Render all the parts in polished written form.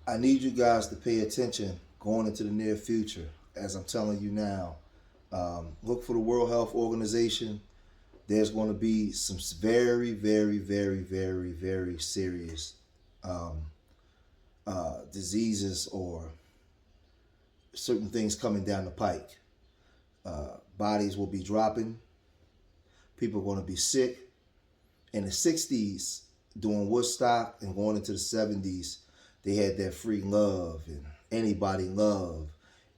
I need you guys to pay attention going into the near future. As I'm telling you now, look for the World Health Organization. There's going to be some very, very, very, very, very serious um, diseases or certain things coming down the pike. Bodies will be dropping. People are going to be sick. In the 60s, during Woodstock and going into the 70s, they had that free love and anybody love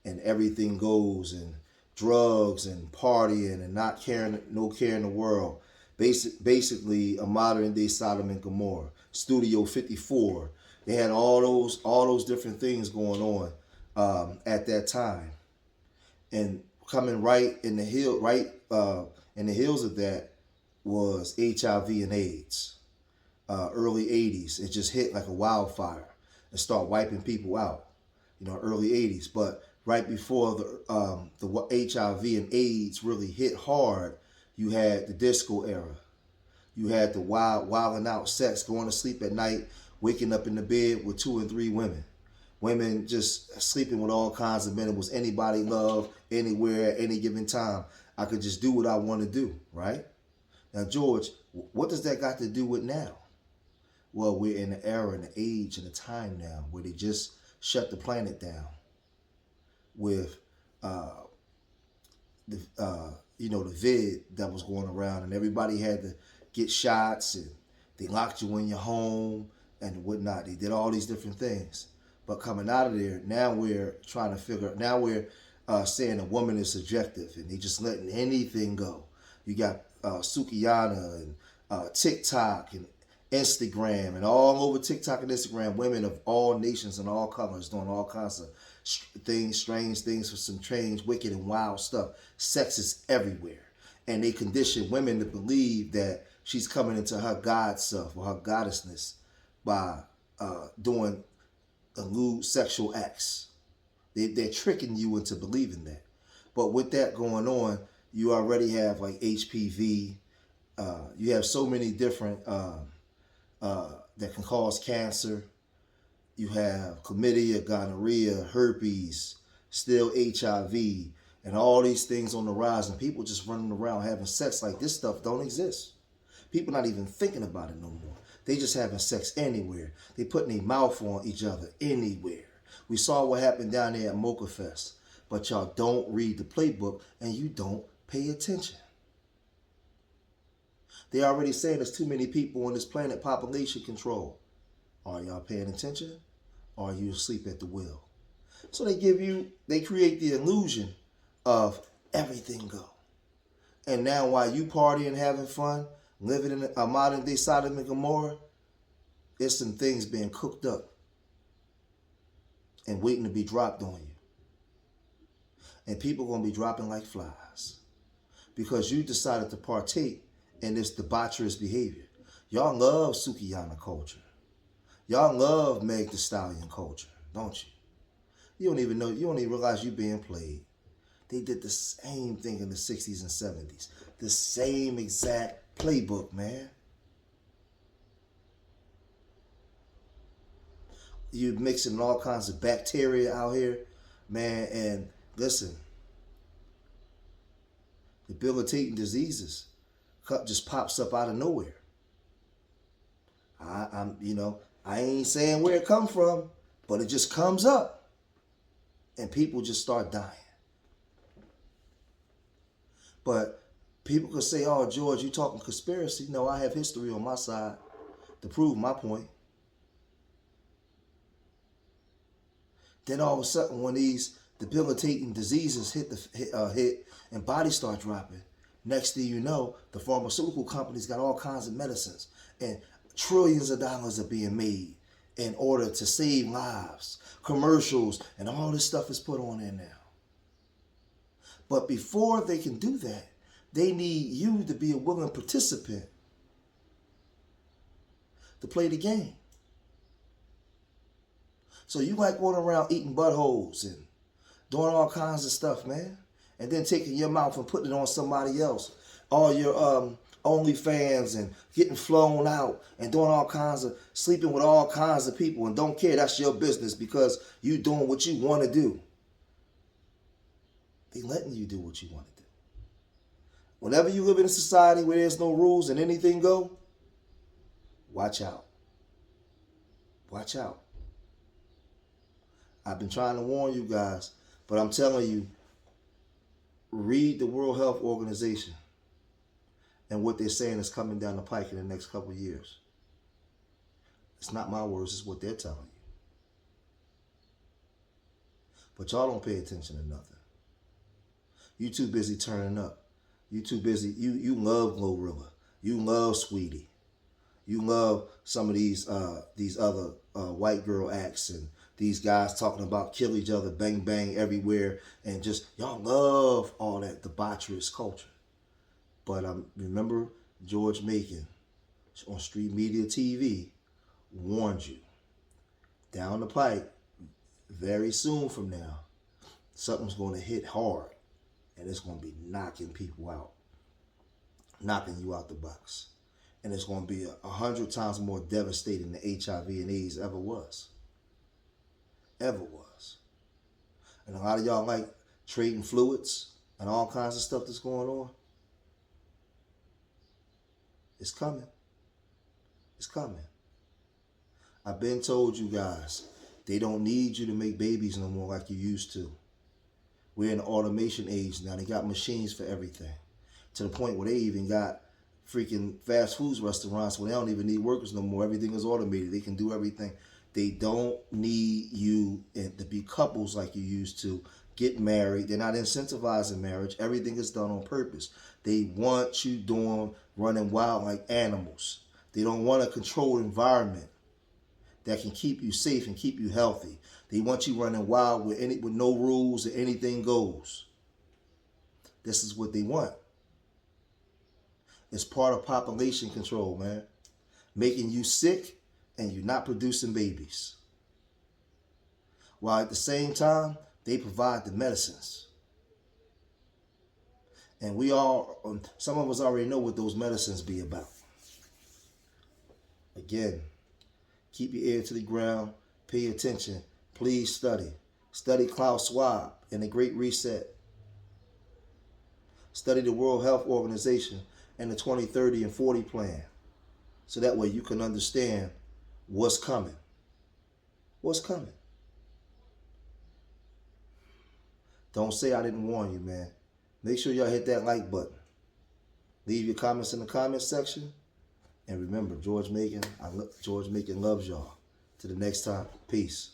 and everything goes and drugs and partying and not caring, no care in the world. Basically, a modern day Sodom and Gomorrah. Studio 54. They had all those different things going on at that time, and coming right in the hill, in the hills of that was HIV and AIDS. Early 80s, it just hit like a wildfire and start wiping people out. Early 80s, but right before the HIV and AIDS really hit hard, you had the disco era. You had the wilding out sex, going to sleep at night, waking up in the bed with 2 and 3 women. Women just sleeping with all kinds of men. It was anybody love, anywhere, at any given time. I could just do what I want to do, right? Now, George, what does that got to do with now? Well, we're in an era and an age and a time now where they just shut the planet down with the vid that was going around, and everybody had to get shots, and they locked you in your home and whatnot. They did all these different things. But coming out of there, now we're trying to figure. Now we're saying a woman is subjective, and they just letting anything go. You got Sukiyana and TikTok and Instagram, and all over TikTok and Instagram, women of all nations and all colors doing all kinds of things, strange things, for some strange, wicked, and wild stuff. Sex is everywhere, and they condition women to believe that she's coming into her God self or her goddessness by doing lewd sexual acts. They're tricking you into believing that. But with that going on, you already have like HPV. You have so many different that can cause cancer. You have chlamydia, gonorrhea, herpes, still HIV, and all these things on the rise. And people just running around having sex like this stuff don't exist. People not even thinking about it no more. They just having sex anywhere. They putting their mouth on each other anywhere. We saw what happened down there at Mocha Fest. But y'all don't read the playbook and you don't pay attention. They already saying there's too many people on this planet, population control. Are y'all paying attention? Or are you asleep at the wheel? So they create the illusion of everything go. And now while you partying, having fun, living in a modern day Sodom and Gomorrah, there's some things being cooked up and waiting to be dropped on you. And people are going to be dropping like flies because you decided to partake in this debaucherous behavior. Y'all love Sukiyana culture. Y'all love Meg Thee Stallion culture, don't you? You don't even know, you don't even realize you're being played. They did the same thing in the 60s and 70s. The same exact playbook, man. You're mixing all kinds of bacteria out here, man, and listen, debilitating diseases just pops up out of nowhere. I ain't saying where it come from, but it just comes up, and people just start dying. But people could say, "Oh, George, you talking conspiracy?" No, I have history on my side to prove my point. Then all of a sudden, when these debilitating diseases hit and bodies start dropping, next thing you know, the pharmaceutical companies got all kinds of medicines, and trillions of dollars are being made in order to save lives. Commercials and all this stuff is put on there now. But before they can do that, they need you to be a willing participant to play the game. So you like going around eating buttholes and doing all kinds of stuff, man, and then taking your mouth and putting it on somebody else. All OnlyFans and getting flown out and doing all kinds of, sleeping with all kinds of people and don't care. That's your business because you doing what you want to do. They letting you do what you want to do. Whenever you live in a society where there's no rules and anything go, watch out. Watch out. I've been trying to warn you guys, but I'm telling you, read the World Health Organization and what they're saying is coming down the pike in the next couple of years. It's not my words, it's what they're telling you. But y'all don't pay attention to nothing. You too busy turning up. You too busy. You love Glorilla. You love Sweetie. You love some of these other white girl acts and these guys talking about kill each other, bang bang everywhere, and just y'all love all that debaucherous culture. But remember George Macon on Street Media TV warned you down the pike very soon from now something's going to hit hard and it's going to be knocking people out, knocking you out the box. And it's going to be 100 times more devastating than HIV and AIDS ever was. Ever was. And a lot of y'all like trading fluids and all kinds of stuff that's going on. It's coming. It's coming. I've been told you guys, they don't need you to make babies no more like you used to. We're in the automation age now. They got machines for everything. To the point where they even got freaking fast foods restaurants where they don't even need workers no more. Everything is automated. They can do everything. They don't need you to be couples like you used to. Get married. They're not incentivizing marriage. Everything is done on purpose. They want you running wild like animals. They don't want a controlled environment that can keep you safe and keep you healthy. They want you running wild with no rules and anything goes. This is what they want. It's part of population control, man. Making you sick and you're not producing babies. While at the same time, they provide the medicines. And some of us already know what those medicines be about. Again, keep your ear to the ground. Pay attention. Please study. Study Klaus Schwab and the Great Reset. Study the World Health Organization and the 2030 and 40 plan. So that way you can understand what's coming. What's coming? Don't say I didn't warn you, man. Make sure y'all hit that like button. Leave your comments in the comments section. And remember, George Macon loves y'all. Till the next time, peace.